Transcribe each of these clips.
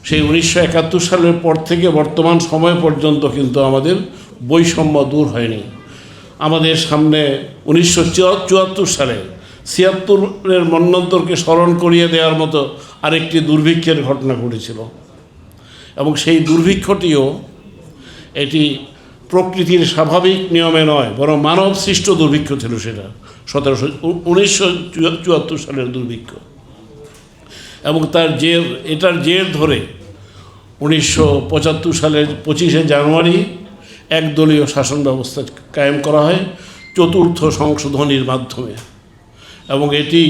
সেই 1971 সালের পর থেকে বর্তমান সময় পর্যন্ত কিন্তু আমাদের বৈষম্য দূর হয়নি। আমাদের সামনে 1974 সালে 76-এর মন্বন্তরকে স্মরণ করিয়ে দেওয়ার মতো আরেকটি দুর্ভিক্ষের ঘটনা ঘটেছিল, এবং সেই দুর্ভিক্ষটিও এটি প্রকৃতির স্বাভাবিক নিয়মে নয়, বরং মানব সৃষ্ট দুর্ভিক্ষ ছিল। সেটা 1974 সালের দুর্ভিক্ষ, এবং এটার জের ধরে 1975 সালের 25শে জানুয়ারি একদলীয় শাসন ব্যবস্থা কায়েম করা হয় চতুর্থ সংশোধনীর মাধ্যমে, এবং এটি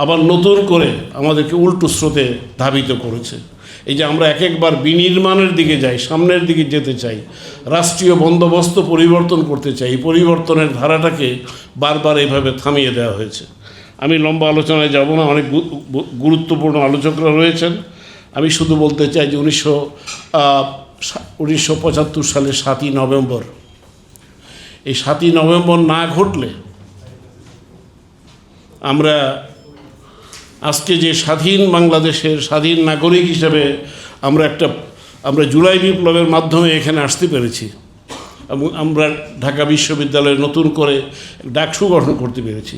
আবার নতুন করে আমাদেরকে উল্টো স্রোতে ধাবিত করেছে। এই যে আমরা একবার বিনির্মাণের দিকে যাই, সামনের দিকে যেতে চাই, রাষ্ট্রীয় বন্দোবস্ত পরিবর্তন করতে চাই, এই পরিবর্তনের ধারাটাকে বারবার এইভাবে থামিয়ে দেওয়া হয়েছে। আমি লম্বা আলোচনায় যাব না, অনেক গুরুত্বপূর্ণ আলোচকরা রয়েছেন। আমি শুধু বলতে চাই যে 1975 সালের 7ই নভেম্বর, এই 7ই নভেম্বর না ঘটলে আমরা আজকে যে স্বাধীন বাংলাদেশের স্বাধীন নাগরিক হিসেবে আমরা জুলাই বিপ্লবের মাধ্যমে এখানে আসতে পেরেছি, এবং আমরা ঢাকা বিশ্ববিদ্যালয়ে নতুন করে ডাকসু গঠন করতে পেরেছি।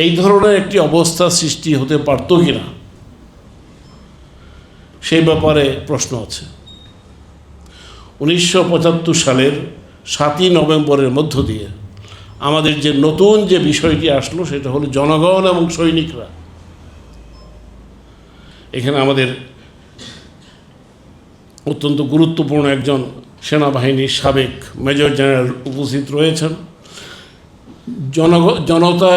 এই ধরনের একটি অবস্থা সৃষ্টি হতে পারত কি না, সেই ব্যাপারে প্রশ্ন আছে। 1975 সালের 7ই নভেম্বরের মধ্য দিয়ে আমাদের যে নতুন যে বিষয়টি আসলো সেটা হলো জনগণ এবং সৈনিকরা। এখানে আমাদের অত্যন্ত গুরুত্বপূর্ণ একজন সেনাবাহিনীর সাবেক মেজর জেনারেল উপস্থিত রয়েছেন। জনতা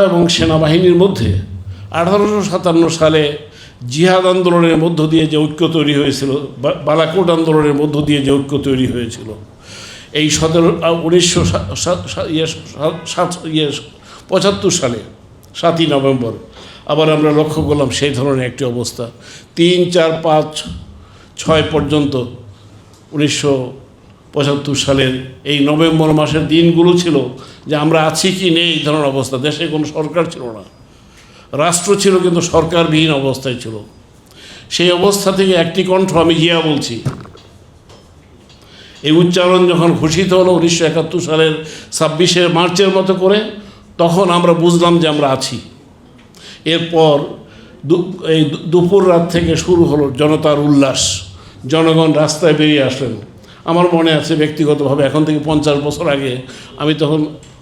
এবং সেনাবাহিনীর মধ্যে 1857 সালে জিহাদ আন্দোলনের মধ্য দিয়ে যে ঐক্য তৈরি হয়েছিল, বালাকোট আন্দোলনের মধ্য দিয়ে যে ঐক্য তৈরি হয়েছিল, এই 1975 সালে 7ই নভেম্বর আবার আমরা লক্ষ্য করলাম সেই ধরনের একটি অবস্থা। 3, 4, 5, 6 পর্যন্ত 1975 সালের এই নভেম্বর মাসের দিনগুলো ছিল যে আমরা আছি কি নেই এই ধরনের অবস্থা। দেশে কোনো সরকার ছিল না, রাষ্ট্র ছিল কিন্তু সরকারবিহীন অবস্থায় ছিল। সেই অবস্থা থেকে একটি কণ্ঠ, আমি জিয়া বলছি, এই উচ্চারণ যখন ঘোষিত হলো 1971 সালের 26শে মার্চের মতো করে, তখন আমরা বুঝলাম যে আমরা আছি। এরপর এই দুপুর রাত থেকে শুরু হলো জনতার উল্লাস, জনগণ রাস্তায় বেরিয়ে আসলেন। আমার মনে আছে ব্যক্তিগতভাবে, এখন থেকে 50 বছর আগে, আমি তখন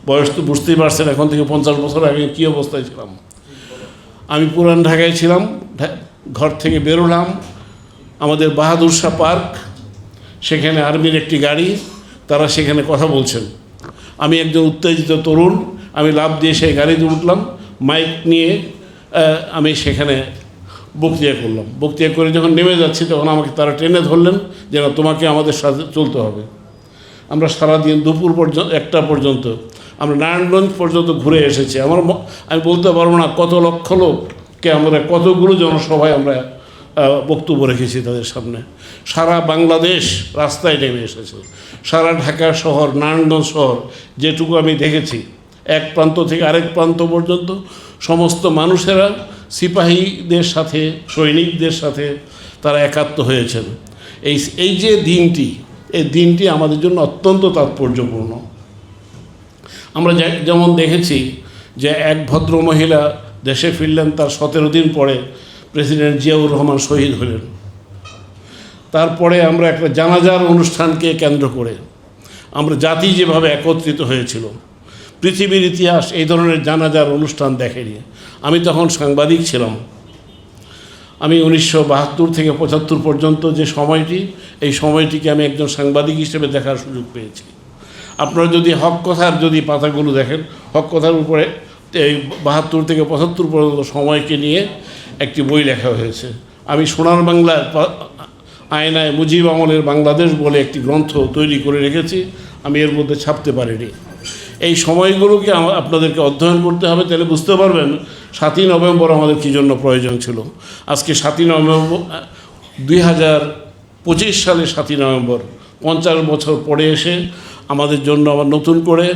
বয়স তো বুঝতেই পারছেন, এখন থেকে 50 বছর আগে কী অবস্থায় ছিলাম। আমি পুরান ঢাকায় ছিলাম, ঘর থেকে বেরোলাম, আমাদের বাহাদুর শাহ পার্ক, সেখানে আর্মির একটি গাড়ি, তারা সেখানে কথা বলছেন। আমি একজন উত্তেজিত তরুণ, আমি লাফ দিয়ে সেই গাড়িতে উঠলাম, মাইক নিয়ে আমি সেখানে বক্তৃতা করলাম। বক্তৃতা করে যখন নেমে যাচ্ছি তখন আমাকে তারা টেনে ধরলেন যে না, তোমাকে আমাদের সাথে চলতে হবে। আমরা সারাদিন দুপুর পর্যন্ত 1টা পর্যন্ত আমরা নারায়ণগঞ্জ পর্যন্ত ঘুরে এসেছি। আমি বলতে পারবো না কত লক্ষ লোককে আমরা, কতগুলো জনসভায় আমরা বক্তব্য রেখেছি তাদের সামনে। সারা বাংলাদেশ রাস্তায় নেমে এসেছে, সারা ঢাকা শহর, নারায়ণগঞ্জ শহর যেটুকু আমি দেখেছি, এক প্রান্ত থেকে আরেক প্রান্ত পর্যন্ত সমস্ত মানুষেরা সিপাহীদের সাথে, সৈনিকদের সাথে তারা একাত্ম হয়েছেন। এই যে দিনটি, এই দিনটি আমাদের জন্য অত্যন্ত তাৎপর্যপূর্ণ। আমরা যেমন দেখেছি যে এক ভদ্র মহিলা দেশে ফিরলেন, তার 17 দিন পরে প্রেসিডেন্ট জিয়াউর রহমান শহীদ হলেন। তারপরে আমরা একটা জানাজার অনুষ্ঠানকে কেন্দ্র করে আমরা জাতি যেভাবে একত্রিত হয়েছিল, পৃথিবীর ইতিহাস এই ধরনের জানাজার অনুষ্ঠান দেখেনি। আমি তখন সাংবাদিক ছিলাম। আমি 1972 থেকে 75 পর্যন্ত যে সময়টি, এই সময়টিকে আমি একজন সাংবাদিক হিসেবে দেখার সুযোগ পেয়েছি। আপনারা যদি হক কথার যদি পাতাগুলো দেখেন, হক কথার উপরে এই 72 থেকে 75 পর্যন্ত সময়কে নিয়ে একটি বই লেখা হয়েছে। আমি সোনার বাংলার আয়নায় মুজিব আমলের বাংলাদেশ বলে একটি গ্রন্থ তৈরি করে রেখেছি, আমি এর মধ্যে ছাপতে পারিনি। এই সময়গুলোকে আপনাদেরকে অধ্যয়ন করতে হবে, তাহলে বুঝতে পারবেন 7ই নভেম্বর আমাদের কী জন্য প্রয়োজন ছিল। আজকে 7ই নভেম্বর 2025 সালে 7ই নভেম্বর 50 বছর পরে এসে আমাদের জন্য আবার নতুন করে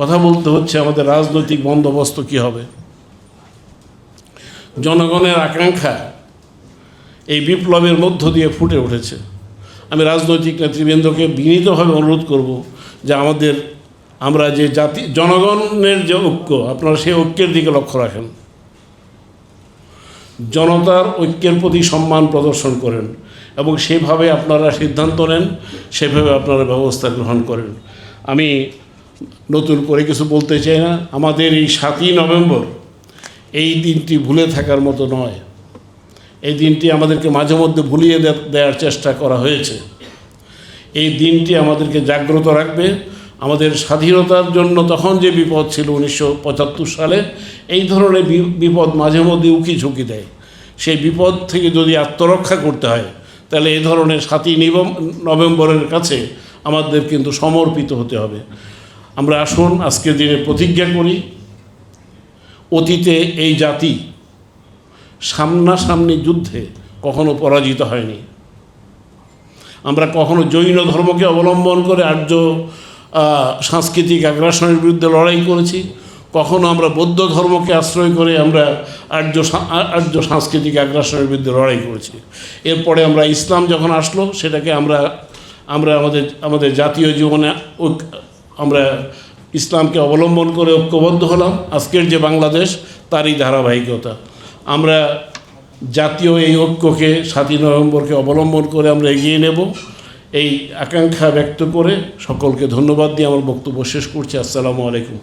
কথা বলতে হচ্ছে আমাদের রাজনৈতিক বন্দোবস্ত কী হবে। জনগণের আকাঙ্ক্ষা এই বিপ্লবের মধ্য দিয়ে ফুটে উঠেছে। আমি রাজনৈতিক নেতৃবৃন্দকে বিনীতভাবে অনুরোধ করব যে আমরা যে জনগণের যে ঐক্য, আপনারা সেই ঐক্যের দিকে লক্ষ্য রাখেন, জনতার ঐক্যের প্রতি সম্মান প্রদর্শন করেন এবং সেভাবে আপনারা সিদ্ধান্ত নেন, সেভাবে আপনারা ব্যবস্থা গ্রহণ করেন। আমি নতুন করে কিছু বলতে চাই না। আমাদের এই 7ই নভেম্বর এই দিনটি ভুলে থাকার মতো নয়। এই দিনটি আমাদেরকে মাঝে মধ্যে ভুলিয়ে দেওয়ার চেষ্টা করা হয়েছে। এই দিনটি আমাদেরকে জাগ্রত রাখবে। আমাদের স্বাধীনতার জন্য তখন যে বিপদ ছিল 1975 সালে, এই ধরনের বিপদ মাঝে মধ্যে উকি ঝুঁকি দেয়। সেই বিপদ থেকে যদি আত্মরক্ষা করতে হয়, তাহলে এই ধরনের 7ই নভেম্বরের কাছে আমাদের কিন্তু সমর্পিত হতে হবে। আমরা আসুন আজকের দিনে প্রতিজ্ঞা করি, অতীতে এই জাতি সামনাসামনি যুদ্ধে কখনো পরাজিত হয়নি। আমরা কখনো জৈন ধর্মকে অবলম্বন করে আর্য সাংস্কৃতিক আগ্রাসনের বিরুদ্ধে লড়াই করেছি, কখনো আমরা বৌদ্ধ ধর্মকে আশ্রয় করে আমরা আর্য সাংস্কৃতিক আগ্রাসনের বিরুদ্ধে লড়াই করেছি। এরপরে আমরা ইসলাম যখন আসলো, সেটাকে আমরা আমাদের জাতীয় জীবনে আমরা ইসলামকে অবলম্বন করে ঐক্যবদ্ধ হলাম। আজকের যে বাংলাদেশ, তারই ধারাবাহিকতা। আমরা জাতীয় এই ঐক্যকে 7ই নভেম্বরকে অবলম্বন করে আমরা এগিয়ে নেব, এই আকাঙ্ক্ষা ব্যক্ত করে সকলকে ধন্যবাদ দিয়ে আমার বক্তব্য শেষ করছি। আসসালামু আলাইকুম।